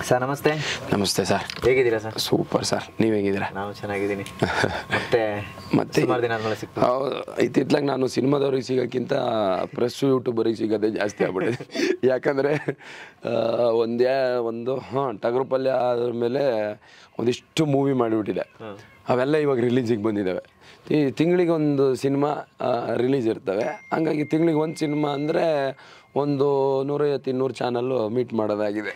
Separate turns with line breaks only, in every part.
Sir ನಮಸ್ತೆ.
ನಮಸ್ತೆ sir.
ಹೇಗಿದ್ದೀರಾ ಸರ್?
ಸೂಪರ್ ಸರ್, ನೀವು ಹೇಗಿದ್ದೀರಾ?
ನಾನು ಚೆನ್ನಾಗಿದ್ದೀನಿ. ಮತ್ತೆ ಸುಮಾರು ದಿನ ಆದ್ಮೇಲೆ ಸಿಕ್ತು.
ಇತ್ತಿತ್ಲಾಗ ನಾನು ಸಿನಿಮಾದವ್ರಿಗೆ ಸಿಗೋಕ್ಕಿಂತ ಪ್ರೆಸ್ ಯೂಟ್ಯೂಬರಿಗೆ ಸಿಗೋದೇ ಜಾಸ್ತಿ ಆಗ್ಬಿಟ್ಟಿದೆ. ಯಾಕಂದರೆ ಒಂದು ಟಗರು ಪಲ್ಯ ಆದಮೇಲೆ ಒಂದಿಷ್ಟು ಮೂವಿ ಮಾಡಿಬಿಟ್ಟಿದೆ. ಅವೆಲ್ಲ ಇವಾಗ ರಿಲೀಸಿಗೆ ಬಂದಿದ್ದಾವೆ. ಈ ತಿಂಗಳಿಗೆ ಒಂದು ಸಿನಿಮಾ ರಿಲೀಸ್ ಇರ್ತವೆ. ಹಂಗಾಗಿ ತಿಂಗಳಿಗೆ ಒಂದು ಸಿನಿಮಾ ಅಂದರೆ ಒಂದು 150-200 ಚಾನಲ್ಲು ಮೀಟ್ ಮಾಡೋದಾಗಿದೆ.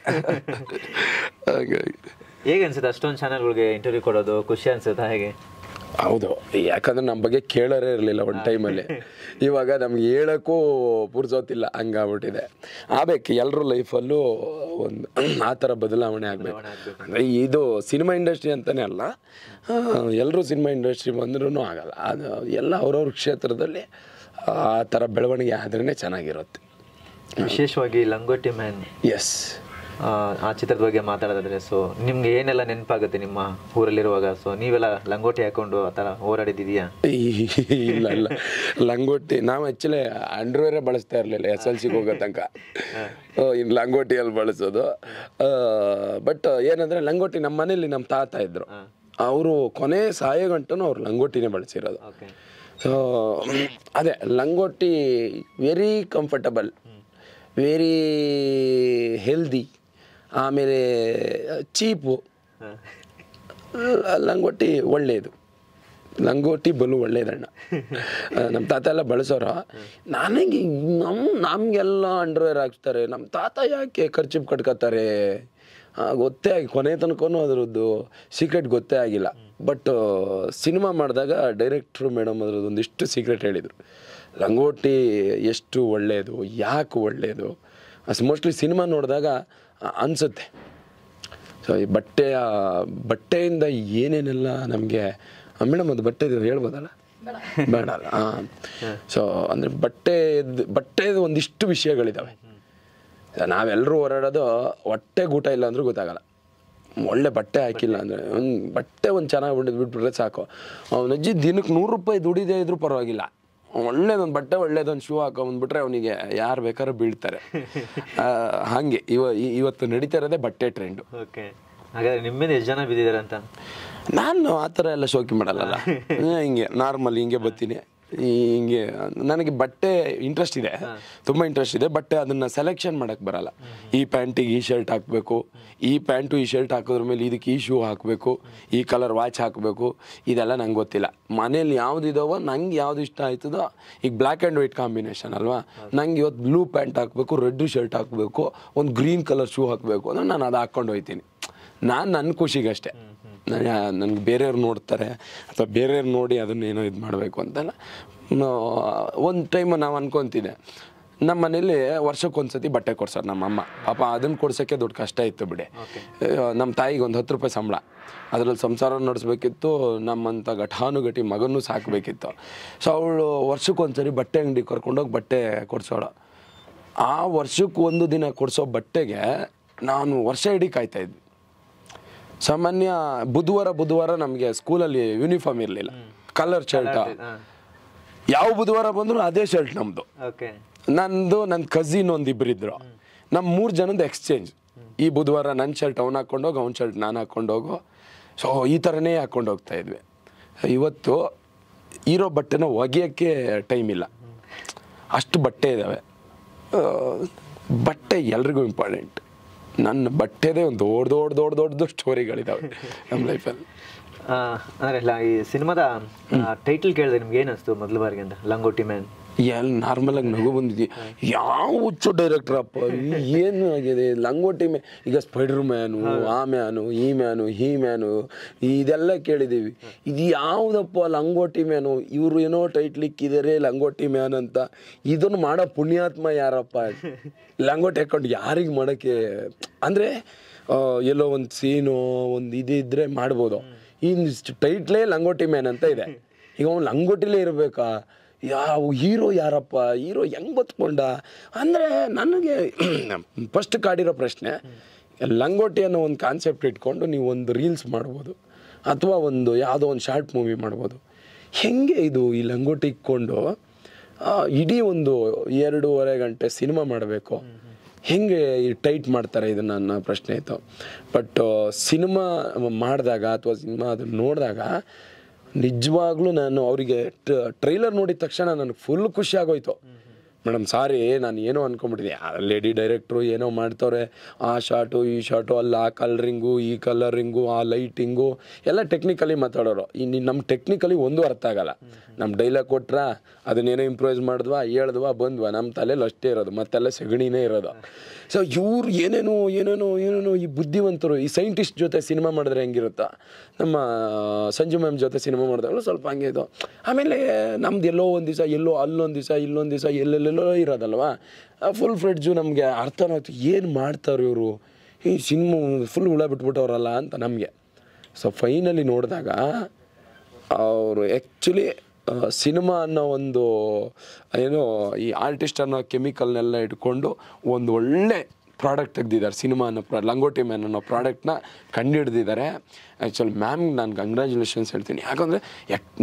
ಹಾಗಾಗಿ
ಹೇಗೆ ಅನ್ಸುತ್ತೆ ಅಷ್ಟೊಂದು ಚಾನಲ್ಗಳಿಗೆ ಇಂಟರ್ವ್ಯೂ ಕೊಡೋದು? ಖುಷಿ ಅನ್ಸುತ್ತಾ? ಹೇಗೆ?
ಹೌದು, ಯಾಕಂದ್ರೆ ನಮ್ಮ ಬಗ್ಗೆ ಕೇಳೋರೇ ಇರಲಿಲ್ಲ ಒಂದು ಟೈಮಲ್ಲಿ. ಇವಾಗ ನಮ್ಗೆ ಹೇಳೋಕ್ಕೂ ಪುರ್ಸೋತಿಲ್ಲ, ಹಂಗಾಗ್ಬಿಟ್ಟಿದೆ. ಆಗಬೇಕು ಎಲ್ಲರೂ ಲೈಫಲ್ಲೂ ಒಂದು ಆ ಥರ ಬದಲಾವಣೆ ಆಗಬೇಕು. ಅಂದರೆ ಇದು ಸಿನಿಮಾ ಇಂಡಸ್ಟ್ರಿ ಅಂತಲೇ ಅಲ್ಲ, ಎಲ್ಲರೂ ಸಿನಿಮಾ ಇಂಡಸ್ಟ್ರಿ ಬಂದ್ರೂ ಆಗಲ್ಲ. ಅದು ಎಲ್ಲ ಅವ್ರವ್ರ ಕ್ಷೇತ್ರದಲ್ಲಿ ಆ ಥರ ಬೆಳವಣಿಗೆ ಆದ್ರೇ ಚೆನ್ನಾಗಿರುತ್ತೆ.
ವಿಶೇಷವಾಗಿ ಲಂಗೋಟಿ ಮ್ಯಾನ್,
ಎಸ್,
ಆ ಚಿತ್ರದ ಬಗ್ಗೆ ಮಾತಾಡೋದಾದ್ರೆ, ಸೊ ನಿಮ್ಗೆ ಏನೆಲ್ಲ ನೆನಪಾಗುತ್ತೆ ನಿಮ್ಮ ಊರಲ್ಲಿರುವಾಗ? ಸೊ ನೀವೆಲ್ಲ ಲಂಗೋಟಿ ಹಾಕೊಂಡು ಆ ಥರ ಓಡಾಡಿದ್ದೀಯಾ?
ಇಲ್ಲ ಇಲ್ಲ, ಲಂಗೋಟಿ ನಾವು ಆ್ಯಕ್ಚುಲಿ ಅಂಡರ್ವೇರೇ ಬಳಸ್ತಾ ಇರಲಿಲ್ಲ SLCಗೆ ಹೋಗೋ ತನಕ. ಇನ್ನು ಲಂಗೋಟಿಯಲ್ಲಿ ಬಳಸೋದು. ಬಟ್ ಏನಂದರೆ ಲಂಗೋಟಿ ನಮ್ಮ ಮನೇಲಿ ನಮ್ಮ ತಾತ ಇದ್ದರು, ಅವರು ಕೊನೆ ಸಾಯೋ ಗಂಟನೂ ಅವ್ರು ಲಂಗೋಟಿನೇ ಬಳಸಿರೋದು. ಸೊ ಅದೇ ಲಂಗೋಟಿ ವೆರಿ ಕಂಫರ್ಟಬಲ್, ವೆರಿ ಹೆಲ್ದಿ, ಆಮೇಲೆ ಚೀಪು. ಲಂಗೋಟಿ ಒಳ್ಳೆಯದು, ಲಂಗೋಟಿ ಬಲು ಒಳ್ಳೇದಣ್ಣ. ನಮ್ಮ ತಾತ ಎಲ್ಲ ಬಳಸೋರು. ನನಗೆ ನಮಗೆಲ್ಲ ಅಂಡರ್ವೇರ್ ಹಾಕ್ತಾರೆ, ನಮ್ಮ ತಾತ ಯಾಕೆ ಖರ್ಚು ಕಟ್ಕೋತಾರೆ ಗೊತ್ತೇ ಆಗಿ ಕೊನೆ ತನಕನೂ ಅದರದ್ದು ಸೀಕ್ರೆಟ್ ಗೊತ್ತೇ ಆಗಿಲ್ಲ. ಬಟ್ ಸಿನಿಮಾ ಮಾಡಿದಾಗ ಡೈರೆಕ್ಟ್ರು ಮೇಡಮ್ ಅದ್ರದ್ದು ಒಂದಿಷ್ಟು ಸೀಕ್ರೆಟ್ ಹೇಳಿದರು. ಲಂಗೋಟಿ ಎಷ್ಟು ಒಳ್ಳೆಯದು, ಯಾಕೆ ಒಳ್ಳೆಯದು, ಮೋಸ್ಟ್ಲಿ ಸಿನಿಮಾ ನೋಡಿದಾಗ ಅನಿಸುತ್ತೆ. ಸೊ ಈ ಬಟ್ಟೆಯಿಂದ ಏನೇನೆಲ್ಲ ನಮಗೆ ಮೇಡಮ್ ಅದು ಬಟ್ಟೆ ಹೇಳ್ಬೋದಲ್ಲ? ಬೇಡಲ್ಲ. ಸೊ ಅಂದರೆ ಬಟ್ಟೆದು ಒಂದಿಷ್ಟು ವಿಷಯಗಳಿದ್ದಾವೆ. ನಾವೆಲ್ಲರೂ ಓಡಾಡೋದು ಹೊಟ್ಟೆಗೆ ಊಟ ಇಲ್ಲ ಅಂದರೂ ಗೊತ್ತಾಗಲ್ಲ. ಒಳ್ಳೆ ಬಟ್ಟೆ ಹಾಕಿಲ್ಲ ಅಂದರೆ ಬಟ್ಟೆ ಒಂದು ಚೆನ್ನಾಗಿ ಬಿಟ್ಬಿಟ್ರೆ ಸಾಕು. ಅವನಜ್ಜಿ ದಿನಕ್ಕೆ 100 ರೂಪಾಯಿ ದುಡಿದೇ ಇದ್ರೂ ಪರವಾಗಿಲ್ಲ, ಒಳ್ಳೇದೊಂದು ಬಟ್ಟೆ ಒಳ್ಳೇದೊಂದು ಶೂ ಹಾಕೊಂಡ್ಬಿಟ್ರೆ ಅವನಿಗೆ ಯಾರು ಬೇಕಾದ್ರೂ ಬೀಳ್ತಾರೆ. ಹಾಗೆ ಇವತ್ತು ನಡೀತಾ ಇರೋದೇ ಬಟ್ಟೆ ಟ್ರೆಂಡು.
ಓಕೆ, ಹಾಗಾದ್ರೆ ನಿಮ್ಮೇಲೆ ಎಷ್ಟು ಜನ ಬಿದ್ದಿದ್ದಾರೆ ಅಂತ?
ನಾನು ಆ ಥರ ಎಲ್ಲ ಶೋಕಿ ಮಾಡಲ್ಲ, ಹಿಂಗೆ ನಾರ್ಮಲ್ ಹಿಂಗೆ ಬರ್ತೀನಿ. ಹಿಂಗೆ ನನಗೆ ಬಟ್ಟೆ ಇಂಟ್ರೆಸ್ಟ್ ಇದೆ, ತುಂಬ ಇಂಟ್ರೆಸ್ಟ್ ಇದೆ. ಬಟ್ ಅದನ್ನು ಸೆಲೆಕ್ಷನ್ ಮಾಡೋಕ್ಕೆ ಬರಲ್ಲ. ಈ ಪ್ಯಾಂಟಿಗೆ ಈ ಶರ್ಟ್ ಹಾಕಬೇಕು, ಈ ಪ್ಯಾಂಟು ಈ ಶರ್ಟ್ ಹಾಕಿದ್ರ ಮೇಲೆ ಇದಕ್ಕೆ ಈ ಶೂ ಹಾಕಬೇಕು, ಈ ಕಲರ್ ವಾಚ್ ಹಾಕಬೇಕು, ಇದೆಲ್ಲ ನಂಗೆ ಗೊತ್ತಿಲ್ಲ. ಮನೇಲಿ ಯಾವುದಿದಾವೋ ನಂಗೆ ಯಾವ್ದು ಇಷ್ಟ ಆಯ್ತದೋ, ಈಗ ಬ್ಲ್ಯಾಕ್ ಆ್ಯಂಡ್ ವೈಟ್ ಕಾಂಬಿನೇಷನ್ ಅಲ್ವಾ, ನಂಗೆ ಇವತ್ತು ಬ್ಲೂ ಪ್ಯಾಂಟ್ ಹಾಕಬೇಕು, ರೆಡ್ ಶರ್ಟ್ ಹಾಕಬೇಕು, ಒಂದು ಗ್ರೀನ್ ಕಲರ್ ಶೂ ಹಾಕಬೇಕು ಅಂದ್ರೆ ನಾನು ಅದು ಹಾಕ್ಕೊಂಡು ಹೋಗ್ತೀನಿ. ನನ್ನ ಖುಷಿಗಷ್ಟೇ. ನನಗೆ ಬೇರೆಯವ್ರು ನೋಡ್ತಾರೆ ಅಥವಾ ಬೇರೆಯವ್ರು ನೋಡಿ ಅದನ್ನೇನೋ ಇದು ಮಾಡಬೇಕು ಅಂತಲ್ಲ. ಒಂದು ಟೈಮ್ ನಾವು ಅನ್ಕೊತಿದ್ದೆ, ನಮ್ಮ ಮನೇಲಿ ವರ್ಷಕ್ಕೊಂದ್ಸತಿ ಬಟ್ಟೆ ಕೊಡ್ಸೋರು ನಮ್ಮಮ್ಮ. ಪಾಪ ಅದನ್ನು ಕೊಡ್ಸೋಕ್ಕೆ ದೊಡ್ಡ ಕಷ್ಟ ಇತ್ತು ಬಿಡಿ. ನಮ್ಮ ತಾಯಿಗೆ ಒಂದು 10 ರೂಪಾಯಿ ಸಂಬಳ, ಅದರಲ್ಲಿ ಸಂಸಾರ ನಡೆಸ್ಬೇಕಿತ್ತು, ನಮ್ಮಂಥ ಘಟಾನುಘಟಿ ಮಗನೂ ಸಾಕಬೇಕಿತ್ತು. ಸೊ ಅವಳು ವರ್ಷಕ್ಕೊಂದ್ಸರಿ ಬಟ್ಟೆ ಅಂಗಡಿ ಕರ್ಕೊಂಡೋಗಿ ಬಟ್ಟೆ ಕೊಡಿಸೋಳು. ಆ ವರ್ಷಕ್ಕೆ ಒಂದು ದಿನ ಕೊಡಿಸೋ ಬಟ್ಟೆಗೆ ನಾನು ವರ್ಷ ಇಡೀ ಕಾಯ್ತಾಯಿದ್ವಿ. ಸಾಮಾನ್ಯ ಬುಧವಾರ ನಮಗೆ ಸ್ಕೂಲಲ್ಲಿ ಯೂನಿಫಾರ್ಮ್ ಇರಲಿಲ್ಲ, ಕಲರ್ ಶರ್ಟ್. ಯಾವ ಬುಧವಾರ ಬಂದರೂ ಅದೇ ಶರ್ಟ್ ನಮ್ಮದು. ನನ್ನ ಕಸಿನ್ ಒಂದಿಬ್ಬರಿದ್ರು, ನಮ್ಮ 3 ಜನದ ಎಕ್ಸ್ಚೇಂಜ್. ಈ ಬುಧವಾರ ನನ್ನ ಶರ್ಟ್ ಅವ್ನು ಹಾಕ್ಕೊಂಡೋಗಿ, ಅವ್ನ ಶರ್ಟ್ ನಾನು ಹಾಕ್ಕೊಂಡೋಗು. ಸೊ ಈ ಥರನೇ ಹಾಕ್ಕೊಂಡು ಹೋಗ್ತಾಯಿದ್ವಿ. ಇವತ್ತು ಇರೋ ಬಟ್ಟೆನ ಒಗೆಯೋಕ್ಕೆ ಟೈಮ್ ಇಲ್ಲ, ಅಷ್ಟು ಬಟ್ಟೆ ಇದ್ದಾವೆ. ಬಟ್ಟೆ ಎಲ್ರಿಗೂ ಇಂಪಾರ್ಟೆಂಟ್. ನನ್ನ ಬಟ್ಟೆದೇ ಒಂದು ದೊಡ್ಡ ಸ್ಟೋರಿಗಳಿದ್ದಾವೆ ನಮ್ಮ ಲೈಫಲ್ಲಿ.
ಅಂದರೆ ಈ ಸಿನಿಮಾದ ಟೈಟಲ್ ಕೇಳಿದ್ರೆ ನಿಮ್ಗೆ ಏನು ಅನಿಸ್ತು ಮೊದಲ ಬಾರಿಗೆ ಅಂತ? ಲಂಗೋಟಿ ಮ್ಯಾನ್.
ನಾರ್ಮಲಾಗಿ ನಗು ಬಂದಿದ್ದಿ, ಯಾವ ಹುಚ್ಚು ಡೈರೆಕ್ಟರ್ ಅಪ್ಪ, ಏನು ಆಗಿದೆ ಲಂಗೋಟಿ ಮ್ಯಾನ್. ಈಗ ಸ್ಪೈಡರ್ ಮ್ಯಾನು, ಆ ಮ್ಯಾನು, ಈ ಮ್ಯಾನು ಇದೆಲ್ಲ ಕೇಳಿದ್ದೀವಿ. ಇದು ಯಾವುದಪ್ಪ ಲಂಗೋಟಿ ಮ್ಯಾನು? ಇವರು ಏನೋ ಟೈಟ್ಲ್ ಇಕ್ಕಿದ್ದಾರೆ ಲಂಗೋಟಿ ಮ್ಯಾನ್ ಅಂತ. ಇದನ್ನು ಮಾಡೋ ಪುಣ್ಯಾತ್ಮ ಯಾರಪ್ಪ? ಲಂಗೋಟಿ ಹಾಕೊಂಡು ಯಾರಿಗೆ ಮಾಡೋಕ್ಕೆ ಅಂದರೆ ಎಲ್ಲೋ ಒಂದು ಸೀನು ಒಂದು ಇದ್ರೆ ಮಾಡ್ಬೋದು. ಇನ್ನು ಟೈಟ್ಲೇ ಲಂಗೋಟಿ ಮ್ಯಾನ್ ಅಂತ ಇದೆ. ಈಗ ಅವ್ನು ಲಂಗೋಟಿಲೇ ಇರಬೇಕಾ? ಯಾವ ಹೀರೋ ಯಾರಪ್ಪ? ಹೀರೋ ಹೆಂಗೆ ಬತ್ಕೊಂಡ ಅಂದರೆ ನನಗೆ ಫಸ್ಟ್ ಕಾಡಿರೋ ಪ್ರಶ್ನೆ. ಲಂಗೋಟಿ ಅನ್ನೋ ಒಂದು ಕಾನ್ಸೆಪ್ಟ್ ಇಟ್ಕೊಂಡು ನೀವು ಒಂದು ರೀಲ್ಸ್ ಮಾಡ್ಬೋದು, ಅಥವಾ ಒಂದು ಯಾವುದೋ ಒಂದು ಶಾರ್ಟ್ ಮೂವಿ ಮಾಡ್ಬೋದು. ಹೆಂಗೆ ಇದು ಈ ಲಂಗೋಟಿ ಇಕ್ಕೊಂಡು ಇಡೀ ಒಂದು 2.5 ಗಂಟೆ ಸಿನಿಮಾ ಮಾಡಬೇಕು? ಹೆಂಗೆ ಟೈಟ್ ಮಾಡ್ತಾರೆ ಇದನ್ನು ಅನ್ನೋ ಪ್ರಶ್ನೆ ಇತ್ತು. ಬಟ್ ಸಿನಿಮಾ ಮಾಡಿದಾಗ ಅಥವಾ ಸಿನಿಮಾ ಅದನ್ನು ನೋಡಿದಾಗ ನಿಜವಾಗ್ಲೂ ನಾನು ಅವರಿಗೆ ಟ್ರೈಲರ್ ನೋಡಿದ ತಕ್ಷಣ ನನಗೆ ಫುಲ್ ಖುಷಿ ಆಗೋಯ್ತು. ಮೇಡಮ್ ಸಾರಿ ನಾನು ಏನೋ ಅಂದ್ಕೊಂಬಿಟ್ಟಿದ್ದೆ, ಲೇಡಿ ಡೈರೆಕ್ಟ್ರು ಏನೋ ಮಾಡ್ತವ್ರೆ, ಆ ಶಾಟು ಈ ಶಾಟು, ಅಲ್ಲಿ ಆ ಕಲರಿಂಗು ಈ ಕಲರಿಂಗು ಆ ಲೈಟಿಂಗು ಎಲ್ಲ ಟೆಕ್ನಿಕಲಿ ಮಾತಾಡೋರು. ಇನ್ನು ನಮ್ಮ ಟೆಕ್ನಿಕಲಿ ಒಂದೂ ಅರ್ಥ ಆಗಲ್ಲ. ನಮ್ಮ ಡೈಲಾಗ್ ಕೊಟ್ರಾ ಅದನ್ನೇನೋ ಇಂಪ್ರೂವೈಸ್ ಮಾಡಿದ್ವಾ ಹೇಳ್ದ್ವಾ ಬಂದ್ವಾ, ನಮ್ಮ ತಲೆಯಲ್ಲಿ ಅಷ್ಟೇ ಇರೋದು, ಮತ್ತೆಲ್ಲ ಸಗಣಿನೇ ಇರೋದು. ಸೊ ಇವ್ರು ಏನೇನೋ ಈ ಬುದ್ಧಿವಂತರು, ಈ ಸೈಂಟಿಸ್ಟ್ ಜೊತೆ ಸಿನಿಮಾ ಮಾಡಿದ್ರೆ ಹೆಂಗಿರುತ್ತಾ, ನಮ್ಮ ಸಂಜು ಮ್ಯಾಮ್ ಜೊತೆ ಸಿನಿಮಾ ಮಾಡಿದಾಗಲೂ ಸ್ವಲ್ಪ ಹಂಗೆ ಇದು. ಆಮೇಲೆ ನಮ್ದು ಎಲ್ಲೋ ಒಂದು ದಿವಸ ಎಲ್ಲೋ ಅಲ್ಲೊಂದು ದಿವಸ ಇಲ್ಲೊಂದು ದಿವಸ ಎಲ್ಲೆಲ್ಲೆಲ್ಲೋ ಇರೋದಲ್ವ, ಫುಲ್ ಫ್ರೆಡ್ಜು ನಮಗೆ ಅರ್ಥನೂ ಆಯ್ತು ಏನು ಮಾಡ್ತಾರೆ ಇವರು, ಈ ಸಿನಿಮಾ ಫುಲ್ ಹುಳ ಬಿಟ್ಬಿಟ್ಟವ್ರಲ್ಲ ಅಂತ ನಮಗೆ. ಸೊ ಫೈನಲಿ ನೋಡಿದಾಗ ಅವರು ಆ್ಯಕ್ಚುಲಿ ಸಿನಿಮಾ ಅನ್ನೋ ಒಂದು ಏನೋ ಈ ಆರ್ಟಿಸ್ಟ್ ಅನ್ನೋ ಕೆಮಿಕಲ್ನೆಲ್ಲ ಇಟ್ಕೊಂಡು ಒಂದು ಒಳ್ಳೆ ಪ್ರಾಡಕ್ಟ್ ತೆಗ್ದಿದ್ದಾರೆ. ಸಿನಿಮಾ ಅನ್ನೋ ಲಂಗೋಟಿ ಮ್ಯಾನ್ ಅನ್ನೋ ಪ್ರಾಡಕ್ಟ್ನ ಕಂಡುಹಿಡ್ದಿದ್ದಾರೆ. ಆ್ಯಕ್ಚುಲಿ ಮ್ಯಾಮ್ಗೆ ನಾನು ಕಂಗ್ರ್ಯಾಚುಲೇಷನ್ಸ್ ಹೇಳ್ತೀನಿ. ಯಾಕಂದರೆ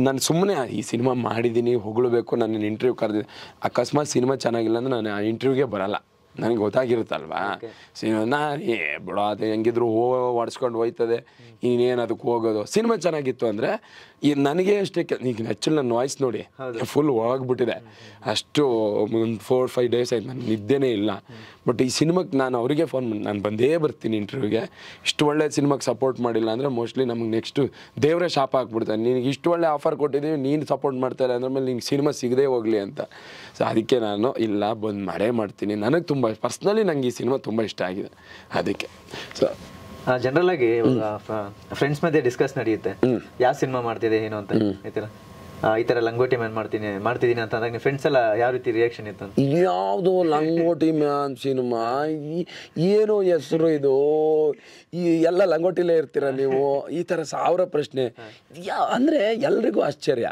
ನಾನು ಸುಮ್ಮನೆ ಈ ಸಿನಿಮಾ ಮಾಡಿದ್ದೀನಿ ಹೊಗಳಬೇಕು, ನನ್ನ ಇಂಟರ್ವ್ಯೂ ಕರೆದಿದ್ದೆ. ಅಕಸ್ಮಾತ್ ಸಿನಿಮಾ ಚೆನ್ನಾಗಿಲ್ಲ ಅಂದರೆ ನಾನು ಆ ಇಂಟರ್ವ್ಯೂಗೆ ಬರೋಲ್ಲ, ನನಗೆ ಗೊತ್ತಾಗಿರುತ್ತಲ್ವಾ. ಸಿನಿಮಾ ಬಿಡೋ ಅದು ಹೆಂಗಿದ್ರು ಹೊಡ್ಸ್ಕೊಂಡು ಹೋಯ್ತದೆ, ಇನ್ನೇನು ಅದಕ್ಕೆ ಹೋಗೋದು. ಸಿನಿಮಾ ಚೆನ್ನಾಗಿತ್ತು ಅಂದರೆ ಈ ನನಗೆ ಅಷ್ಟೇ ಈಗ ಆ್ಯಕ್ಚುಲಿ ನನ್ನ ವಾಯ್ಸ್ ನೋಡಿ ಫುಲ್ ಹೋಗ್ಬಿಟ್ಟಿದೆ. ಅಷ್ಟು ಒಂದು 4-5 ಡೇಸ್ ಆಯ್ತು ನಾನು ನಿದ್ದೆನೇ ಇಲ್ಲ. ಬಟ್ ಈ ಸಿನಿಮಾಕ್ಕೆ ನಾನು ಅವರಿಗೆ ಫೋನ್ ಮಾಡಿ ನಾನು ಬಂದೇ ಬರ್ತೀನಿ ಇಂಟರ್ವ್ಯೂಗೆ, ಇಷ್ಟು ಒಳ್ಳೆ ಸಿನಿಮಾಗೆ ಸಪೋರ್ಟ್ ಮಾಡಿಲ್ಲ ಅಂದರೆ ಮೋಸ್ಟ್ಲಿ ನಮಗೆ ನೆಕ್ಸ್ಟು ದೇವರೇ ಶಾಪ ಹಾಕ್ಬಿಡ್ತಾನೆ, ನಿನಗೆ ಇಷ್ಟು ಒಳ್ಳೆ ಆಫರ್ ಕೊಟ್ಟಿದ್ದೀವಿ ನೀನು ಸಪೋರ್ಟ್ ಮಾಡ್ತಾರೆ ಅಂದ್ರೆ ಮೇಲೆ ನಿಂಗೆ ಸಿನಿಮಾ ಸಿಗದೇ ಹೋಗಲಿ ಅಂತ. ಸೊ ಅದಕ್ಕೆ ನಾನು ಇಲ್ಲ ಬಂದು ಮಾಡೇ ಮಾಡ್ತೀನಿ. ನನಗೆ ತುಂಬ ಪರ್ಸ್ನಲಿ ನಂಗೆ ಈ ಸಿನಿಮಾ ತುಂಬ ಇಷ್ಟ ಆಗಿದೆ ಅದಕ್ಕೆ. ಸೊ
ಜನರಲ್ ಆಗಿ ಫ್ರೆಂಡ್ಸ್ ಮಧ್ಯೆ ಡಿಸ್ಕಸ್ ನಡೆಯುತ್ತೆ, ಯಾವ ಸಿನಿಮಾ ಮಾಡ್ತಿದೆ ಏನು ಅಂತ ಈ ತರ ಲಂಗೋಟಿ ಮ್ಯಾನ್ ಮಾಡ್ತಿದ್ದೀನಿ ಅಂತ ಅಂದಾಗ ಫ್ರೆಂಡ್ಸ್ ಎಲ್ಲ ಯಾವ ರೀತಿ ರಿಯಾಕ್ಷನ್ ಇತ್ತು?
ಯಾವುದೋ ಲಂಗೋಟಿ ಮ್ಯಾನ್ ಸಿನಿಮಾ, ಏನೋ ಹೆಸರು ಇದು, ಈ ಎಲ್ಲ ಲಂಗೋಟಿಲೇ ಇರ್ತೀರ ನೀವು, ಈ ಥರ 1000 ಪ್ರಶ್ನೆ. ಅಂದರೆ ಎಲ್ರಿಗೂ ಆಶ್ಚರ್ಯ.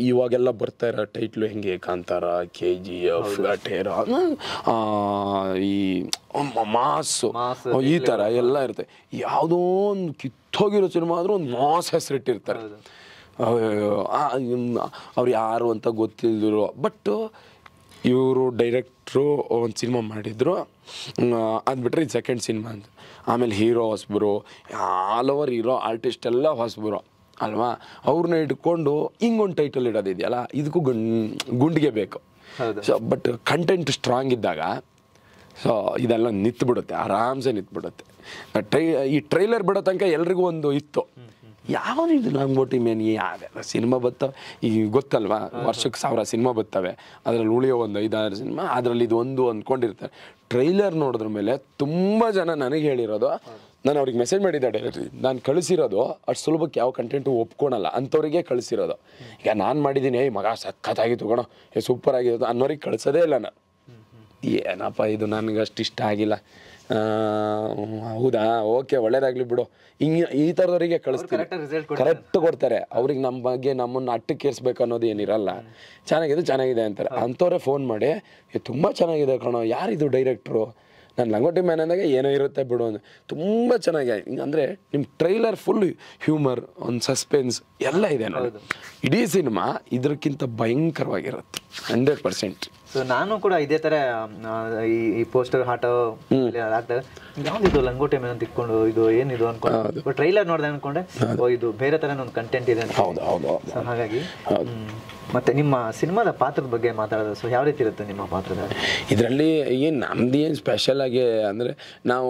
ಇವಾಗೆಲ್ಲ ಬರ್ತಾ ಇರೋ ಟೈಟ್ಲು ಹೆಂಗೆ ಕಾಂತಾರ, KGF, ಟೇರ, ಈ ಮಾಸು, ಈ ಥರ ಎಲ್ಲ ಇರುತ್ತೆ. ಯಾವುದೋ ಒಂದು ಕಿತ್ತೋಗಿರೋ ಸಿನಿಮಾ ಆದರೂ ಒಂದು ಮಾಸ್ ಹೆಸರಿಟ್ಟಿರ್ತಾರೆ. ಅವ್ರು ಯಾರು ಅಂತ ಗೊತ್ತಿಲ್ದಿರೋ, ಬಟ್ ಇವರು ಡೈರೆಕ್ಟ್ರು ಒಂದು ಸಿನಿಮಾ ಮಾಡಿದರು, ಅದು ಬಿಟ್ಟರೆ ಇದು ಸೆಕೆಂಡ್ ಸಿನಿಮಾ ಅಂತ. ಆಮೇಲೆ ಹೀರೋ ಹೊಸಬರು, ಆಲ್ ಓವರ್ ಹೀರೋ ಆರ್ಟಿಸ್ಟ್ ಎಲ್ಲ ಹೊಸಬರು ಅಲ್ವಾ, ಅವ್ರನ್ನ ಇಟ್ಕೊಂಡು ಹಿಂಗೊಂದು ಟೈಟಲ್ ಇಡೋದಿದೆಯಲ್ಲ, ಇದಕ್ಕೂ ಗುಂಡಿಗೆ ಬೇಕು. ಸೊ ಬಟ್ ಕಂಟೆಂಟ್ ಸ್ಟ್ರಾಂಗ್ ಇದ್ದಾಗ ಸೊ ಇದೆಲ್ಲ ನಿಂತುಬಿಡುತ್ತೆ, ಆರಾಮ್ಸೆ ನಿಂತುಬಿಡುತ್ತೆ. ಈ ಟ್ರೈಲರ್ ಬಿಡೋ ತನಕ ಎಲ್ರಿಗೂ ಒಂದು ಇತ್ತು, ಯಾವುದು ಇದು ಲಂಗೋಟಿ ಮ್ಯಾನ್, ಯಾವ್ದೆಲ್ಲ ಸಿನಿಮಾ ಬರ್ತವೆ ಈಗ ಗೊತ್ತಲ್ವಾ, ವರ್ಷಕ್ಕೆ 1000 ಸಿನಿಮಾ ಬರ್ತವೆ, ಅದರಲ್ಲಿ ಉಳಿಯೋ ಒಂದು 5-6 ಸಿನಿಮಾ, ಅದರಲ್ಲಿ ಇದು ಒಂದು ಅಂದ್ಕೊಂಡಿರ್ತಾರೆ. ಟ್ರೈಲರ್ ನೋಡಿದ್ರ ಮೇಲೆ ತುಂಬ ಜನ ನನಗೆ ಹೇಳಿರೋದು, ನಾನು ಅವ್ರಿಗೆ ಮೆಸೇಜ್ ಮಾಡಿದ್ದೆ ಡೈರೆಕ್ಟ್ರಿ, ನಾನು ಕಳಿಸಿರೋದು ಅಷ್ಟು ಸುಲಭಕ್ಕೆ ಯಾವ ಕಂಟೆಂಟು ಒಪ್ಕೊಳಲ್ಲ ಅಂಥವ್ರಿಗೆ ಕಳಿಸಿರೋದು. ಈಗ ನಾನು ಮಾಡಿದ್ದೀನಿ, ಮಗ ಸಖತ್ತಾಗಿತ್ತು ಕಣೋ, ಸೂಪರ್ ಆಗಿರೋದು ಅನ್ನೋರಿಗೆ ಕಳಿಸೋದೇ ಇಲ್ಲ ನಾನು. ಏನಪ್ಪ ಇದು ನನಗೆ ಅಷ್ಟು ಇಷ್ಟ ಆಗಿಲ್ಲ, ಹೌದಾ ಓಕೆ ಒಳ್ಳೇದಾಗಲಿ ಬಿಡು, ಈ ಥರದವರಿಗೆ ಕಳಿಸ್ತೀನಿ, ಕರೆಕ್ಟ್ ಕೊಡ್ತಾರೆ. ಅವ್ರಿಗೆ ನಮ್ಮ ಬಗ್ಗೆ ನಮ್ಮನ್ನು ಅಟ್ಟಕ್ಕೇರಿಸ್ಬೇಕು ಅನ್ನೋದು ಏನಿರಲ್ಲ. ಚೆನ್ನಾಗಿದೆ ಅಂತಾರೆ. ಅಂಥವ್ರೆ ಫೋನ್ ಮಾಡಿ ತುಂಬ ಚೆನ್ನಾಗಿದೆ ಕಣೋ, ಯಾರಿದು ಡೈರೆಕ್ಟ್ರು, ನಾನು ಲಂಗೋಟಿ ಮ್ಯಾನ್ ಅಂದಾಗ ಏನೋ ಇರುತ್ತೆ ಬಿಡು ಅಂದ್ರೆ ತುಂಬ ಚೆನ್ನಾಗಿ. ಅಂದರೆ ನಿಮ್ಮ ಟ್ರೈಲರ್ ಫುಲ್ ಹ್ಯೂಮರ್, ಒಂದು ಸಸ್ಪೆನ್ಸ್ ಎಲ್ಲ ಇದೆ ನೋಡಿ. ಇಡೀ ಸಿನಿಮಾ ಇದಕ್ಕಿಂತ ಭಯಂಕರವಾಗಿರುತ್ತೆ 100%.
ಸೊ ನಾನು ಕೂಡ ಇದೇ ತರ ಈ ಪೋಸ್ಟರ್ ಹಾಟೋ ಹಾಕ್ದಾಗ ಯಾವ್ದಿದು ಲಂಗೋಟಿ ಮ್ಯಾನ್ ಅಂತ ಇಟ್ಕೊಂಡು ಇದು ಏನಿದು ಅನ್ಕೊಂಡು ಟ್ರೈಲರ್ ನೋಡ್ದೆ ಅನ್ಕೊಂಡೆ, ಇದು ಬೇರೆ ತರ ಒಂದು ಕಂಟೆಂಟ್ ಇದೆ ಅಂತ. ಹಾಗಾಗಿ ಮತ್ತೆ ನಿಮ್ಮ ಸಿನಿಮಾದ ಪಾತ್ರದ ಬಗ್ಗೆ ಮಾತಾಡೋದು, ಸೊ ಯಾವ ರೀತಿ ಇರುತ್ತೆ ನಿಮ್ಮ ಪಾತ್ರದ
ಇದರಲ್ಲಿ? ಏನು ನಮ್ದು ಏನು ಸ್ಪೆಷಲ್ ಆಗಿ ಅಂದರೆ ನಾವು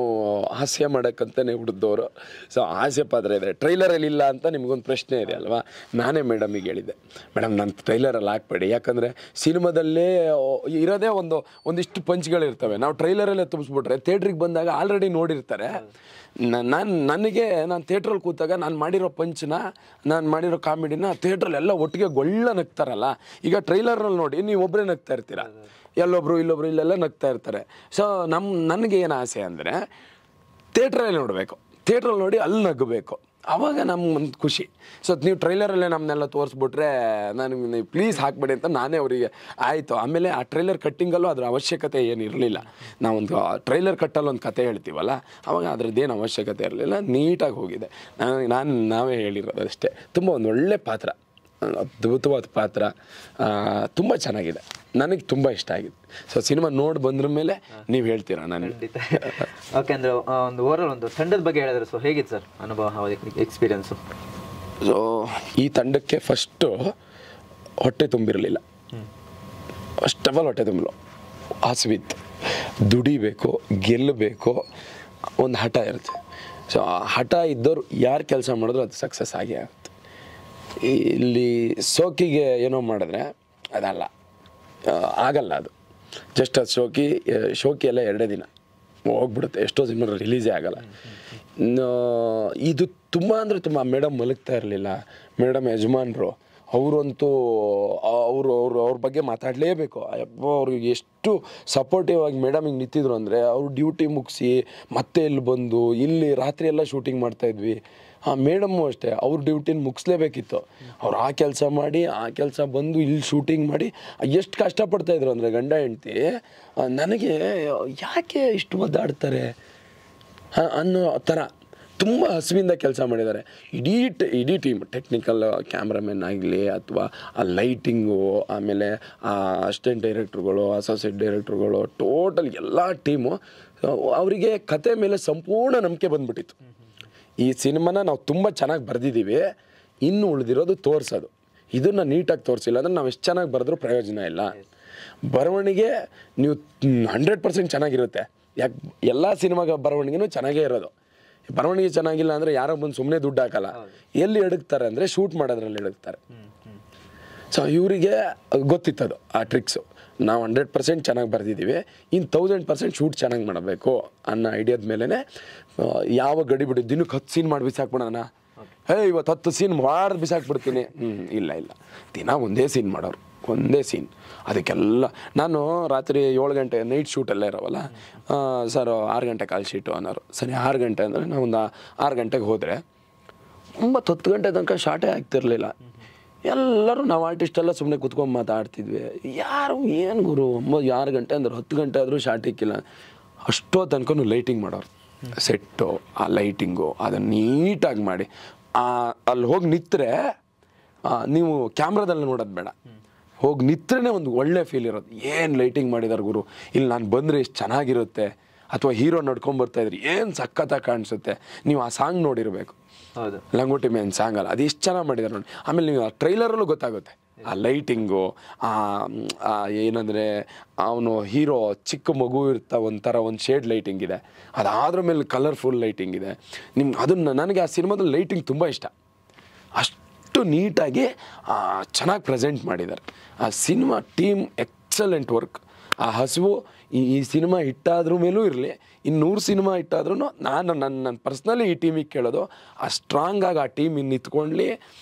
ಹಾಸ್ಯ ಮಾಡೋಕ್ಕಂತಲೇ ಹುಡ್ದವರು. ಸೊ ಹಾಸ್ಯ ಪಾತ್ರ ಇದೆ, ಟ್ರೈಲರಲ್ಲಿ ಇಲ್ಲ ಅಂತ ನಿಮ್ಗೊಂದು ಪ್ರಶ್ನೆ ಇದೆ ಅಲ್ವಾ. ನಾನೇ ಮೇಡಮಿಗೆ ಹೇಳಿದ್ದೆ, ಮೇಡಮ್ ನಾನು ಟ್ರೈಲರಲ್ಲಿ ಹಾಕ್ಬೇಡಿ, ಯಾಕಂದರೆ ಸಿನಿಮಾದಲ್ಲೇ ಇರೋದೇ ಒಂದಿಷ್ಟು ಪಂಚ್ಗಳಿರ್ತವೆ, ನಾವು ಟ್ರೈಲರಲ್ಲೇ ತುಂಬಿಸ್ಬಿಟ್ರೆ ಥಿಯೇಟ್ರಿಗೆ ಬಂದಾಗ ಆಲ್ರೆಡಿ ನೋಡಿರ್ತಾರೆ. ನಾನು ಥಿಯೇಟ್ರಲ್ಲಿ ಕೂತಾಗ ನಾನು ಮಾಡಿರೋ ಪಂಚನ್ನ, ನಾನು ಮಾಡಿರೋ ಕಾಮಿಡಿನ ಥಿಯೇಟ್ರಲ್ಲೆಲ್ಲ ಒಟ್ಟಿಗೆ ಗೊಳ್ಳ ನಗ್ತಾರಲ್ಲ. ಈಗ ಟ್ರೈಲರ್ನಲ್ಲಿ ನೋಡಿ ನೀವು ಒಬ್ಬರೇ ನಗ್ತಾ ಇರ್ತೀರ, ಇಲ್ಲೊಬ್ರು ಇಲ್ಲೆಲ್ಲ ನಗ್ತಾ ಇರ್ತಾರೆ. ಸೊ ನನಗೆ ಏನು ಆಸೆ ಅಂದರೆ ಥಿಯೇಟ್ರಲ್ಲಿ ನೋಡಬೇಕು, ಥಿಯೇಟ್ರಲ್ಲಿ ನೋಡಿ ಅಲ್ಲಿ ನಗಬೇಕು, ಆವಾಗ ನಮ್ಗೊಂದು ಖುಷಿ. ಸೊ ನೀವು ಟ್ರೈಲರಲ್ಲೇ ನಮ್ಮನ್ನೆಲ್ಲ ತೋರಿಸ್ಬಿಟ್ರೆ ನನಗೆ ನೀವು ಪ್ಲೀಸ್ ಹಾಕ್ಬೇಡಿ ಅಂತ ನಾನೇ ಅವರಿಗೆ ಆಯಿತು. ಆಮೇಲೆ ಆ ಟ್ರೈಲರ್ ಕಟ್ಟಿಂಗಲ್ಲೂ ಅದ್ರ ಅವಶ್ಯಕತೆ ಏನು ಇರಲಿಲ್ಲ. ನಾವೊಂದು ಟ್ರೈಲರ್ ಕಟ್ಟಲ್ಲಿ ಒಂದು ಕತೆ ಹೇಳ್ತೀವಲ್ಲ, ಆವಾಗ ಅದ್ರದ್ದೇನು ಅವಶ್ಯಕತೆ ಇರಲಿಲ್ಲ, ನೀಟಾಗಿ ಹೋಗಿದೆ. ನಾವೇ ಹೇಳಿರೋದು ಅಷ್ಟೇ. ತುಂಬ ಒಂದು ಒಳ್ಳೆ ಪಾತ್ರ, ಅದ್ಭುತವಾದ ಪಾತ್ರ, ತುಂಬ ಚೆನ್ನಾಗಿದೆ, ನನಗೆ ತುಂಬ ಇಷ್ಟ ಆಗಿದೆ. ಸೊ ಸಿನಿಮಾ ನೋಡಿ ಬಂದ್ರ ಮೇಲೆ ನೀವು ಹೇಳ್ತೀರಾ ನಾನು.
ಓಕೆ, ಅಂದರೆ ಒಂದು ಓವರಾಲ್ ಒಂದು ತಂಡದ ಬಗ್ಗೆ ಹೇಳಿದ್ರೆ ಸೊ ಹೇಗಿತ್ತು ಸರ್ ಅನುಭವ, ಎಕ್ಸ್ಪೀರಿಯನ್ಸು?
ಸೊ ಈ ತಂಡಕ್ಕೆ ಫಸ್ಟು ಹೊಟ್ಟೆ ತುಂಬಿರಲಿಲ್ಲ, ಫಸ್ಟ್ ಆಫ್ ಆಲ್ ಹೊಟ್ಟೆ ತುಂಬಿಲ್ಲ, ಹಸಿವಿತ್ತು, ದುಡಿಬೇಕು, ಗೆಲ್ಲಬೇಕು, ಒಂದು ಹಠ ಇರುತ್ತೆ. ಸೊ ಆ ಹಠ ಇದ್ದವ್ರು ಯಾರು ಕೆಲಸ ಮಾಡಿದ್ರು ಅದು ಸಕ್ಸಸ್ ಆಗೇ ಆಗುತ್ತೆ. ಇಲ್ಲಿ ಶೋಕಿಗೆ ಏನೋ ಮಾಡಿದ್ರೆ ಅದಲ್ಲ, ಆಗಲ್ಲ. ಅದು ಜಸ್ಟ್ ಅದು ಶೋಕಿ ಎಲ್ಲ 2 ದಿನ ಹೋಗ್ಬಿಡುತ್ತೆ, ಎಷ್ಟೋ ಸಿನಿಮಾ ರಿಲೀಸೇ ಆಗಲ್ಲ. ಇದು ತುಂಬ ಅಂದರೆ ತುಂಬ. ಮೇಡಮ್ ಮಲಗ್ತಾ ಇರಲಿಲ್ಲ, ಮೇಡಮ್ ಯಜಮಾನ್ರು ಅವರಂತೂ ಅವ್ರ ಬಗ್ಗೆ ಮಾತಾಡಲೇಬೇಕು. ಅವ್ರಿಗೆ ಎಷ್ಟು ಸಪೋರ್ಟಿವ್ ಆಗಿ ಮೇಡಮ್ ಹಿಂಗೆ ನಿಂತಿದ್ರು ಅಂದರೆ, ಅವ್ರು ಡ್ಯೂಟಿ ಮುಗಿಸಿ ಮತ್ತೆ ಇಲ್ಲಿ ಬಂದು ಇಲ್ಲಿ ರಾತ್ರಿ ಎಲ್ಲ ಶೂಟಿಂಗ್ ಮಾಡ್ತಾಯಿದ್ವಿ. ಮೇಡಮ್ಮು ಅಷ್ಟೇ, ಅವ್ರ ಡ್ಯೂಟಿನ ಮುಗಿಸ್ಲೇಬೇಕಿತ್ತು. ಅವ್ರು ಆ ಕೆಲಸ ಮಾಡಿ ಆ ಕೆಲಸ ಬಂದು ಇಲ್ಲಿ ಶೂಟಿಂಗ್ ಮಾಡಿ ಎಷ್ಟು ಕಷ್ಟಪಡ್ತಾಯಿದ್ರು ಅಂದರೆ ಗಂಡ ಹೆಂಡ್ತಿ. ನನಗೆ ಯಾಕೆ ಇಷ್ಟು ಒದ್ದಾಡ್ತಾರೆ ಅನ್ನೋ ಥರ ತುಂಬ ಹಸಿವಿಂದ ಕೆಲಸ ಮಾಡಿದ್ದಾರೆ. ಇಡೀ ಟೀಮ್, ಟೆಕ್ನಿಕಲ್ ಕ್ಯಾಮ್ರಾಮನ್ ಆಗಲಿ ಅಥವಾ ಆ ಲೈಟಿಂಗು, ಆಮೇಲೆ ಆ ಅಸಿಸ್ಟೆಂಟ್ ಡೈರೆಕ್ಟ್ರುಗಳು, ಅಸೋಸಿಯೇಟ್ ಡೈರೆಕ್ಟ್ರುಗಳು, ಟೋಟಲ್ ಎಲ್ಲ ಟೀಮು ಅವರಿಗೆ ಕತೆ ಮೇಲೆ ಸಂಪೂರ್ಣ ನಂಬಿಕೆ ಬಂದುಬಿಟ್ಟಿತ್ತು. ಈ ಸಿನಿಮಾನ ನಾವು ತುಂಬ ಚೆನ್ನಾಗಿ ಬರೆದಿದ್ದೀವಿ, ಇನ್ನು ಉಳಿದಿರೋದು ತೋರಿಸೋದು. ಇದನ್ನು ನೀಟಾಗಿ ತೋರಿಸಿಲ್ಲ ಅಂದರೆ ನಾವು ಎಷ್ಟು ಚೆನ್ನಾಗಿ ಬರೆದ್ರೂ ಪ್ರಯೋಜನ ಇಲ್ಲ. ಬರವಣಿಗೆ ನೀವು 100% ಚೆನ್ನಾಗಿರುತ್ತೆ. ಯಾಕೆ ಎಲ್ಲ ಸಿನಿಮಾಗ ಬರವಣಿಗೆನೂ ಚೆನ್ನಾಗೇ ಇರೋದು. ಬರವಣಿಗೆ ಚೆನ್ನಾಗಿಲ್ಲ ಅಂದರೆ ಯಾರೋ ಬಂದು ಸುಮ್ಮನೆ ದುಡ್ಡು ಹಾಕಲ್ಲ. ಎಲ್ಲಿ ಎಡಗ್ತಾರೆ ಅಂದರೆ ಶೂಟ್ ಮಾಡೋದ್ರಲ್ಲಿ ಎಡಗ್ತಾರೆ. ಸೊ ಇವರಿಗೆ ಗೊತ್ತಿತ್ತದು ಆ ಟ್ರಿಕ್ಸು. ನಾವು 100% ಚೆನ್ನಾಗಿ ಬರೆದಿದ್ದೀವಿ, ಇನ್ನು 1000% ಶೂಟ್ ಚೆನ್ನಾಗಿ ಮಾಡಬೇಕು ಅನ್ನೋ ಐಡಿಯಾದ ಮೇಲೇ ಯಾವ ಗಡಿ ಬಿಡಿ ದಿನಕ್ಕೆ 10 ಸೀನ್ ಮಾಡಿ ಬಿಸಾಕ್ಬಿಡೋಣ, ಇವತ್ತು 10 ಸೀನ್ ಮಾಡಿ ಬಿಸಾಕ್ಬಿಡ್ತೀನಿ. ಇಲ್ಲ, ದಿನ ಒಂದೇ ಸೀನ್ ಮಾಡೋರು, ಒಂದೇ ಸೀನ್. ಅದಕ್ಕೆಲ್ಲ ನಾನು ರಾತ್ರಿ 7 ಗಂಟೆ ನೈಟ್ ಶೂಟೆಲ್ಲ ಇರೋವಲ್ಲ, ಸರ್ 6 ಗಂಟೆ ಕಾಲ್ ಶೀಟು ಅನ್ನೋರು. ಸರಿ 6 ಗಂಟೆ ಅಂದರೆ ನಾವು ಒಂದು 6 ಗಂಟೆಗೆ ಹೋದರೆ 10 ಗಂಟೆ ತನಕ ಶಾರ್ಟೇ ಆಗ್ತಿರ್ಲಿಲ್ಲ. ಎಲ್ಲರೂ ನಾವು ಆರ್ಟಿಸ್ಟೆಲ್ಲ ಸುಮ್ಮನೆ ಕುತ್ಕೊಂಡು ಮಾತಾಡ್ತಿದ್ವಿ. ಯಾರು ಏನು ಗುರು 6 ಗಂಟೆ ಅಂದ್ರೆ 10 ಗಂಟೆ ಆದರೂ ಶಾರ್ಟ್ ಇಕ್ಕಿಲ್ಲ. ಅಷ್ಟೋ ತನಕ ಲೈಟಿಂಗ್ ಮಾಡೋರು, ಸೆಟ್ಟು, ಆ ಲೈಟಿಂಗು ಅದನ್ನು ನೀಟಾಗಿ ಮಾಡಿ ಅಲ್ಲಿ ಹೋಗಿ ನಿಂತರೆ ನೀವು ಕ್ಯಾಮ್ರಾದಲ್ಲಿ ನೋಡೋದು ಬೇಡ, ಹೋಗಿ ನಿಂತ್ರೇ ಒಂದು ಒಳ್ಳೆ ಫೀಲ್ ಇರೋದು. ಏನು ಲೈಟಿಂಗ್ ಮಾಡಿದಾರೆ ಗುರು, ಇಲ್ಲಿ ನಾನು ಬಂದರೆ ಎಷ್ಟು ಚೆನ್ನಾಗಿರುತ್ತೆ. ಅಥವಾ ಹೀರೋ ನಡ್ಕೊಂಬರ್ತಾಯಿದ್ರಿ ಏನು ಸಖತ್ತಾಗಿ ಕಾಣಿಸುತ್ತೆ. ನೀವು ಆ ಸಾಂಗ್ ನೋಡಿರಬೇಕು,
ಹೌದು,
ಲಂಗೋಟಿ ಮೇನ್ ಸಾಂಗ್ ಅಲ್ಲ, ಅದು ಎಷ್ಟು ಚೆನ್ನಾಗಿ ಮಾಡಿದ್ದಾರೆ ನೋಡಿ. ಆಮೇಲೆ ನೀವು ಆ ಟ್ರೈಲರಲ್ಲೂ ಗೊತ್ತಾಗುತ್ತೆ ಆ ಲೈಟಿಂಗು. ಏನಂದರೆ ಅವನು ಹೀರೋ ಚಿಕ್ಕ ಮಗು ಇರ್ತಾ ಒಂಥರ ಒಂದು ಶೇಡ್ ಲೈಟಿಂಗ್ ಇದೆ, ಅದಾದ್ರ ಮೇಲೆ ಕಲರ್ಫುಲ್ ಲೈಟಿಂಗ್ ಇದೆ. ಅದನ್ನು ನನಗೆ ಆ ಸಿನಿಮಾದಲ್ಲಿ ಲೈಟಿಂಗ್ ತುಂಬ ಇಷ್ಟ. ಅಷ್ಟು ನೀಟಾಗಿ ಚೆನ್ನಾಗಿ ಪ್ರೆಸೆಂಟ್ ಮಾಡಿದ್ದಾರೆ. ಆ ಸಿನಿಮಾ ಟೀಮ್ ಎಕ್ಸಲೆಂಟ್ ವರ್ಕ್. ಆ ಹಸಿವು ಈ ಸಿನಿಮಾ ಹಿಟ್ಟಾದ್ರ ಮೇಲೂ ಇರಲಿ, 100 ಸಿನಿಮಾ ಹಿಟ್ಟಾದ್ರೂ ನನ್ನ ಪರ್ಸ್ನಲಿ ಈ ಟೀಮಿಗೆ ಕೇಳೋದು, ಆ ಸ್ಟ್ರಾಂಗಾಗಿ ಆ ಟೀಮ್ ಇನ್ನು ನಿಂತ್ಕೊಳ್ಳಿ.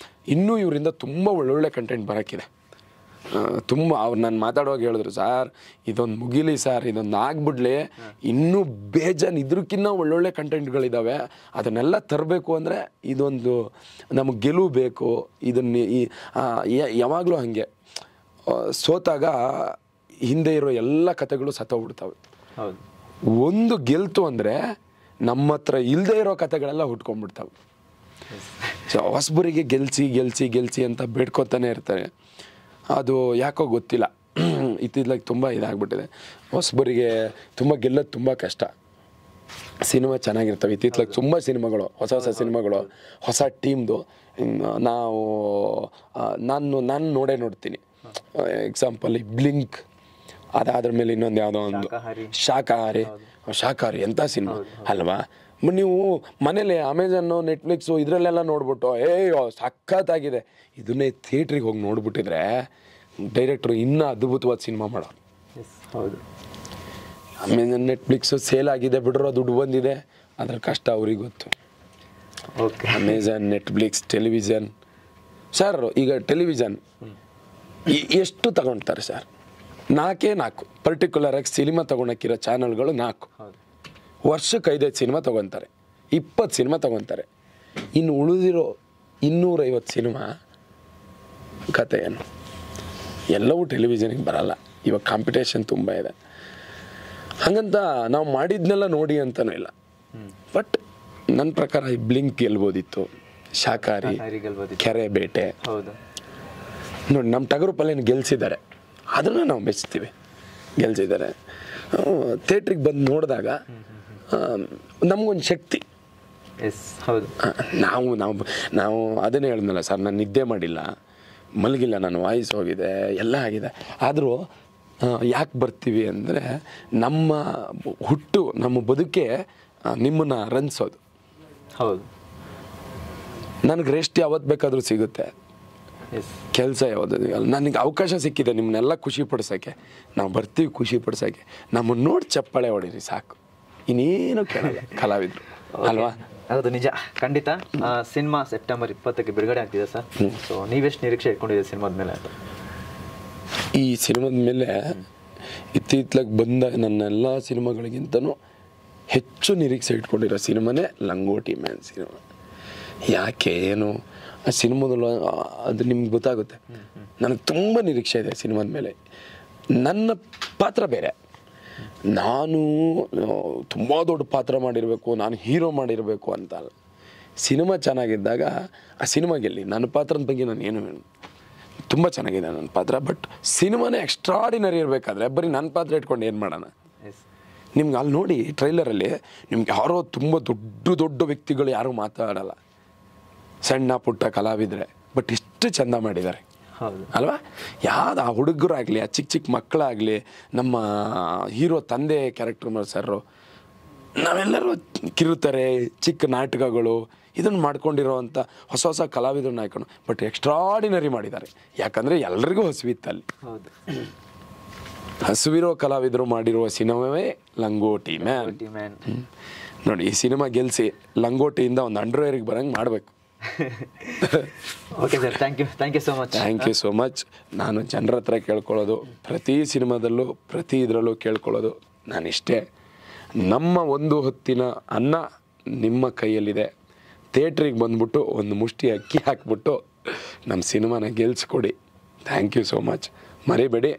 ಇನ್ನೂ ಇವರಿಂದ ತುಂಬ ಒಳ್ಳೊಳ್ಳೆ ಕಂಟೆಂಟ್ ಬರೋಕ್ಕಿದೆ. ತುಂಬ ಅವ್ರು ನಾನು ಮಾತಾಡುವಾಗ ಹೇಳಿದ್ರು, ಸಾರ್ ಇದೊಂದು ಮುಗಿಲಿ ಸರ್, ಇದೊಂದು ಆಗ್ಬಿಡ್ಲಿ, ಇನ್ನೂ ಬೇಜಾನ್ ಇದ್ರಕ್ಕಿಂತ ಒಳ್ಳೊಳ್ಳೆ ಕಂಟೆಂಟ್ಗಳಿದ್ದಾವೆ, ಅದನ್ನೆಲ್ಲ ತರಬೇಕು ಅಂದರೆ ಇದೊಂದು ನಮಗೆ ಗೆಲುವು ಬೇಕು. ಇದನ್ನು ಯಾವಾಗಲೂ ಹಾಗೆ ಸೋತಾಗ ಹಿಂದೆ ಇರೋ ಎಲ್ಲ ಕಥೆಗಳು ಸತ್ತೋಗ್ಬಿಡ್ತವೆ. ಒಂದು ಗೆಲ್ತು ಅಂದರೆ ನಮ್ಮ ಹತ್ರ ಇಲ್ಲದೆ ಇರೋ ಕಥೆಗಳೆಲ್ಲ ಹುಟ್ಕೊಂಡ್ಬಿಡ್ತವೆ. ಸೊ ಹೊಸಬರಿಗೆ ಗೆಲ್ಸಿ ಅಂತ ಬೇಡ್ಕೊತಾನೆ ಇರ್ತಾರೆ. ಅದು ಯಾಕೋ ಗೊತ್ತಿಲ್ಲ, ಇತ್ತಿದ್ಲಾಗ ತುಂಬ ಇದಾಗ್ಬಿಟ್ಟಿದೆ. ಹೊಸಬರಿಗೆ ತುಂಬ ಗೆಲ್ಲೋದು ತುಂಬ ಕಷ್ಟ. ಸಿನಿಮಾ ಚೆನ್ನಾಗಿರ್ತವೆ ಇತ್ತಿತ್ಲಾಗ, ತುಂಬ ಸಿನಿಮಾಗಳು, ಹೊಸ ಸಿನಿಮಾಗಳು, ಹೊಸ ಟೀಮ್ದು ನಾನು ನೋಡ್ತೀನಿ. ಎಕ್ಸಾಂಪಲ್ ಈ ಬ್ಲಿಂಕ್, ಅದಾದ್ರ ಮೇಲೆ ಇನ್ನೊಂದು ಯಾವುದೋ ಒಂದು ಶಾಕಾಹಾರಿ ಎಂಥ ಸಿನಿಮಾ ಅಲ್ವಾ. ನೀವು ಮನೇಲಿ ಅಮೆಝನ್ನು, ನೆಟ್ಫ್ಲಿಕ್ಸು ಇದರಲ್ಲೆಲ್ಲ ನೋಡ್ಬಿಟ್ಟು ಸಖತ್ತಾಗಿದೆ, ಇದನ್ನೇ ಥಿಯೇಟ್ರಿಗೆ ಹೋಗಿ ನೋಡ್ಬಿಟ್ಟಿದ್ರೆ ಡೈರೆಕ್ಟ್ರು ಇನ್ನೂ ಅದ್ಭುತವಾದ ಸಿನಿಮಾ ಮಾಡೋರು.
ಹೌದು,
ಅಮೆಝನ್ ನೆಟ್ಫ್ಲಿಕ್ಸು ಸೇಲ್ ಆಗಿದೆ ಬಿಡ್ರೋ, ದುಡ್ಡು ಬಂದಿದೆ, ಅದ್ರ ಕಷ್ಟ ಅವ್ರಿಗೆ ಗೊತ್ತು.
Okay,
Amazon, Netflix, television. Sir ಈಗ ಟೆಲಿವಿಷನ್ ಎಷ್ಟು ತಗೊಳ್ತಾರೆ ಸರ್? 4 ಪರ್ಟಿಕ್ಯುಲರಾಗಿ ಸಿನಿಮಾ ತೊಗೊಳಕ್ಕಿರೋ ಚಾನಲ್ಗಳು 4. ವರ್ಷಕ್ಕೆ 5 ಸಿನಿಮಾ ತೊಗೊತಾರೆ, 20 ಸಿನಿಮಾ ತೊಗೊತಾರೆ. ಇನ್ನು ಉಳಿದಿರೋ 250 ಸಿನಿಮಾ ಕತೆ ಏನು? ಎಲ್ಲವೂ ಟೆಲಿವಿಷನಿಗೆ ಬರಲ್ಲ. ಇವಾಗ ಕಾಂಪಿಟೇಷನ್ ತುಂಬ ಇದೆ. ಹಾಗಂತ ನಾವು ಮಾಡಿದ್ನೆಲ್ಲ ನೋಡಿ ಅಂತನೂ ಇಲ್ಲ. ಬಟ್ ನನ್ನ ಪ್ರಕಾರ ಈ ಬ್ಲಿಂಕ್ ಗೆಲ್ಬೋದಿತ್ತು, ಶಾಕಾರಿ, ಕೆರೆ ಬೇಟೆ, ನೋಡಿ ನಮ್ಮ ಟಗರು ಪಲ್ಯನ ಗೆಲ್ಸಿದ್ದಾರೆ, ಅದನ್ನು ನಾವು ಮೆಚ್ತೀವಿ. ಗೆಲ್ಸಿದ್ದಾರೆ. ಥಿಯೇಟ್ರಿಗೆ ಬಂದು ನೋಡಿದಾಗ ನಮಗೊಂದು ಶಕ್ತಿ.
ಎಸ್ ಹೌದು.
ನಾವು ನಾವು ನಾವು ಅದನ್ನೇ ಹೇಳಿದ್ನಲ್ಲ ಸರ್, ನಾನು ನಿದ್ದೆ ಮಾಡಿಲ್ಲ, ಮಲಗಿಲ್ಲ, ನನ್ನ ವಾಯ್ಸ್ ಹೋಗಿದೆ, ಎಲ್ಲ ಆಗಿದೆ. ಆದರೂ ಯಾಕೆ ಬರ್ತೀವಿ ಅಂದರೆ ನಮ್ಮ ಹುಟ್ಟು, ನಮ್ಮ ಬದುಕೆ ನಿಮ್ಮನ್ನು ರಂಜಿಸೋದು.
ಹೌದು.
ನನಗೆ ರೆಸ್ಟ್ ಯಾವತ್ತು ಬೇಕಾದರೂ ಸಿಗುತ್ತೆ, ಕೆಲಸ ಯಾವುದು ನನಗೆ ಅವಕಾಶ ಸಿಕ್ಕಿದೆ ನಿಮ್ಮನ್ನೆಲ್ಲ ಖುಷಿ ಪಡಿಸೋಕ್ಕೆ, ನಾವು ಬರ್ತೀವಿ ಖುಷಿ ಪಡಿಸೋಕ್ಕೆ. ನಮ್ಮನ್ನು ನೋಡಿ ಚಪ್ಪಾಳೆ ಹೊಡೀರಿ ಸಾಕು, ಇನ್ನೇನು ಕೇಳಲ್ಲ ಕಲಾವಿದರು ಅಲ್ವಾ?
ಹೌದು, ನಿಜ, ಖಂಡಿತ. ಸಿನಿಮಾ ಸೆಪ್ಟೆಂಬರ್ 20ಕ್ಕೆ ಬಿಡುಗಡೆ ಆಗ್ತಿದೆ ಸರ್. ಸೊ ನೀವೆಷ್ಟು ನಿರೀಕ್ಷೆ ಇಟ್ಕೊಂಡಿದ್ದೀರಿ ಸಿನಿಮಾದ ಮೇಲೆ?
ಈ ಸಿನಿಮಾದ ಮೇಲೆ ಇತ್ತೀಚೆಗೆ ಬಂದ ನನ್ನೆಲ್ಲ ಸಿನಿಮಾಗಳಿಗಿಂತನೂ ಹೆಚ್ಚು ನಿರೀಕ್ಷೆ ಇಟ್ಕೊಂಡಿರೋ ಸಿನಿಮಾನೇ ಲಂಗೋಟಿ ಮ್ಯಾನ್ ಸಿನಿಮಾ. ಯಾಕೆ ಏನು ಆ ಸಿನಿಮಾದಲ್ಲಿ ಅದು ನಿಮ್ಗೆ ಗೊತ್ತಾಗುತ್ತೆ. ನನಗೆ ತುಂಬ ನಿರೀಕ್ಷೆ ಇದೆ ಸಿನಿಮಾದ ಮೇಲೆ. ನನ್ನ ಪಾತ್ರ ಬೇರೆ, ನಾನು ತುಂಬ ದೊಡ್ಡ ಪಾತ್ರ ಮಾಡಿರಬೇಕು, ನಾನು ಹೀರೋ ಮಾಡಿರಬೇಕು ಅಂತ ಅಲ್ಲ. ಸಿನಿಮಾ ಚೆನ್ನಾಗಿದ್ದಾಗ ಆ ಸಿನಿಮಾ ಗೆಲ್ಲಿ. ನನ್ನ ಪಾತ್ರದ ಬಗ್ಗೆ ನಾನು ಏನು ಹೇಳು, ತುಂಬ ಚೆನ್ನಾಗಿದೆ ನನ್ನ ಪಾತ್ರ. ಬಟ್ ಸಿನಿಮಾನೇ ಎಕ್ಸ್ಟ್ರಾಡಿನರಿ ಇರಬೇಕಾದ್ರೆ ಬರೀ ನನ್ನ ಪಾತ್ರ ಇಟ್ಕೊಂಡು ಏನು ಮಾಡೋಣ? ನಿಮ್ಗೆ ಅಲ್ಲಿ ನೋಡಿ ಟ್ರೈಲರಲ್ಲಿ ನಿಮ್ಗೆ ಯಾರೋ ತುಂಬ ದೊಡ್ಡ ದೊಡ್ಡ ವ್ಯಕ್ತಿಗಳು ಯಾರೂ ಮಾತಾಡಲ್ಲ, ಸಣ್ಣ ಪುಟ್ಟ ಕಲಾವಿದರೆ, ಬಟ್ ಎಷ್ಟು ಚೆಂದ ಮಾಡಿದ್ದಾರೆ ಅಲ್ವಾ? ಯಾವ್ದು ಆ ಹುಡುಗರಾಗಲಿ, ಆ ಚಿಕ್ಕ ಚಿಕ್ಕ ಮಕ್ಕಳಾಗಲಿ, ನಮ್ಮ ಹೀರೋ ತಂದೆ ಕ್ಯಾರೆಕ್ಟರ್ ಸರ್, ನಾವೆಲ್ಲರೂ ಕಿರುತಾರೆ, ಚಿಕ್ಕ ನಾಟಕಗಳು ಇದನ್ನು ಮಾಡ್ಕೊಂಡಿರೋವಂಥ ಹೊಸ ಹೊಸ ಕಲಾವಿದರನ್ನ ಹಾಕೊಂಡು ಬಟ್ ಎಕ್ಸ್ಟ್ರಾಡಿನರಿ ಮಾಡಿದ್ದಾರೆ. ಯಾಕಂದರೆ ಎಲ್ರಿಗೂ ಹಸುವಿತ್ತು ಅಲ್ಲಿ. ಹಸುವಿರೋ ಕಲಾವಿದರು ಮಾಡಿರುವ ಸಿನಿಮಾವೇ ಲಂಗೋಟಿ ಮ್ಯಾನ್. ನೋಡಿ, ಈ ಸಿನಿಮಾ ಗೆಲ್ಲಿಸಿ ಲಂಗೋಟಿಯಿಂದ ಒಂದು ಅಂಡರ್ವೇರಿಗೆ ಬರೋಂಗೆ ಮಾಡಬೇಕು.
Okay sir, thank you so much.
ನಾನು ಜನರ ಹತ್ರ ಕೇಳ್ಕೊಳ್ಳೋದು, ಪ್ರತಿ ಸಿನಿಮಾದಲ್ಲೂ ಪ್ರತಿ ಇದರಲ್ಲೂ ಕೇಳ್ಕೊಳ್ಳೋದು ನಾನಿಷ್ಟೇ, ನಮ್ಮ ಒಂದು ಹೊತ್ತಿನ ಅನ್ನ ನಿಮ್ಮ ಕೈಯಲ್ಲಿದೆ. ಥಿಯೇಟ್ರಿಗೆ ಬಂದ್ಬಿಟ್ಟು ಒಂದು ಮುಷ್ಟಿ ಅಕ್ಕಿ ಹಾಕ್ಬಿಟ್ಟು ನಮ್ಮ ಸಿನಿಮಾನ ಗೆಲ್ಸ್ಕೊಡಿ. Thank you so much. ಮರಿಬೇಡಿ,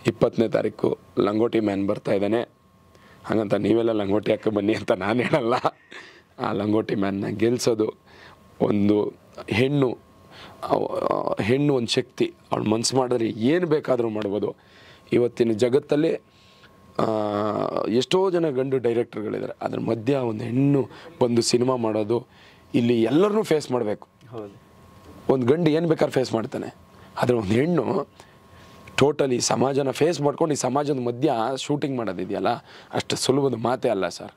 20ನೇ ತಾರೀಕು ಲಂಗೋಟಿ ಮ್ಯಾನ್ ಬರ್ತಾ ಇದ್ದಾನೆ. ಹಾಗಂತ ನೀವೆಲ್ಲ ಲಂಗೋಟಿ ಹಾಕಿ ಬನ್ನಿ ಅಂತ ನಾನು ಹೇಳಲ್ಲ. ಆ ಲಂಗೋಟಿ ಮ್ಯಾನ್ನ ಗೆಲ್ಸೋದು ಒಂದು ಹೆಣ್ಣು ಒಂದು ಶಕ್ತಿ. ಅವಳು ಮನಸ್ಸು ಮಾಡಿದ್ರೆ ಏನು ಬೇಕಾದರೂ ಮಾಡ್ಬೋದು. ಇವತ್ತಿನ ಜಗತ್ತಲ್ಲಿ ಎಷ್ಟೋ ಜನ ಗಂಡು ಡೈರೆಕ್ಟರ್ಗಳಿದ್ದಾರೆ, ಅದ್ರ ಮಧ್ಯ ಒಂದು ಹೆಣ್ಣು ಬಂದು ಸಿನಿಮಾ ಮಾಡೋದು, ಇಲ್ಲಿ ಎಲ್ಲರನ್ನೂ ಫೇಸ್ ಮಾಡಬೇಕು. ಒಂದು ಗಂಡು ಏನು ಬೇಕಾದ್ರೂ ಫೇಸ್ ಮಾಡ್ತಾನೆ, ಆದರೆ ಒಂದು ಹೆಣ್ಣು ಟೋಟಲಿ ಸಮಾಜನ ಫೇಸ್ ಮಾಡ್ಕೊಂಡು ಈ ಸಮಾಜದ ಮಧ್ಯ ಶೂಟಿಂಗ್ ಮಾಡೋದಿದೆಯಲ್ಲ, ಅಷ್ಟು ಸುಲಭದ ಮಾತೇ ಅಲ್ಲ ಸರ್.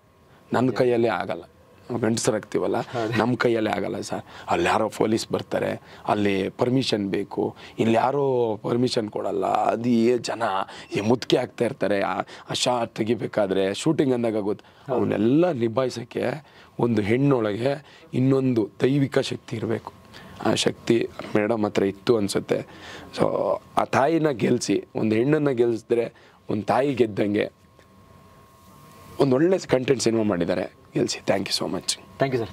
ನನ್ನ ಕೈಯಲ್ಲೇ ಆಗಲ್ಲ. ನಾವು ಗಂಡಸರಾಗ್ತೀವಲ್ಲ, ನಮ್ಮ ಕೈಯಲ್ಲೇ ಆಗಲ್ಲ ಸರ್. ಅಲ್ಲಿ ಯಾರೋ ಪೊಲೀಸ್ ಬರ್ತಾರೆ, ಅಲ್ಲಿ ಪರ್ಮಿಷನ್ ಬೇಕು, ಇಲ್ಲಿ ಯಾರೋ ಪರ್ಮಿಷನ್ ಕೊಡಲ್ಲ, ಅದು ಜನ ಮುದುಕೆ ಆಗ್ತಾ ಇರ್ತಾರೆ. ಆ ಶಾಟ್ ತೆಗಿಬೇಕಾದ್ರೆ ಶೂಟಿಂಗ್ ಅಂದಾಗ ಗೊತ್ತು. ಅವನ್ನೆಲ್ಲ ನಿಭಾಯಿಸೋಕ್ಕೆ ಒಂದು ಹೆಣ್ಣೊಳಗೆ ಇನ್ನೊಂದು ದೈವಿಕ ಶಕ್ತಿ ಇರಬೇಕು. ಆ ಶಕ್ತಿ ಮೇಡಮ್ ಹತ್ರ ಇತ್ತು ಅನಿಸುತ್ತೆ. ಸೊ ಆ ತಾಯಿನ ಗೆಲ್ಲಿಸಿ, ಒಂದು ಹೆಣ್ಣನ್ನು ಗೆಲ್ಲಿಸಿದ್ರೆ ಒಂದು ತಾಯಿ ಗೆದ್ದಂಗೆ. ಒಂದು ಒಳ್ಳೆ ಕಂಟೆಂಟ್ ಸಿನಿಮಾ ಮಾಡಿದ್ದಾರೆ, ಗೆಲ್ಲಿಸಿ. Thank you so much.
Thank you sir.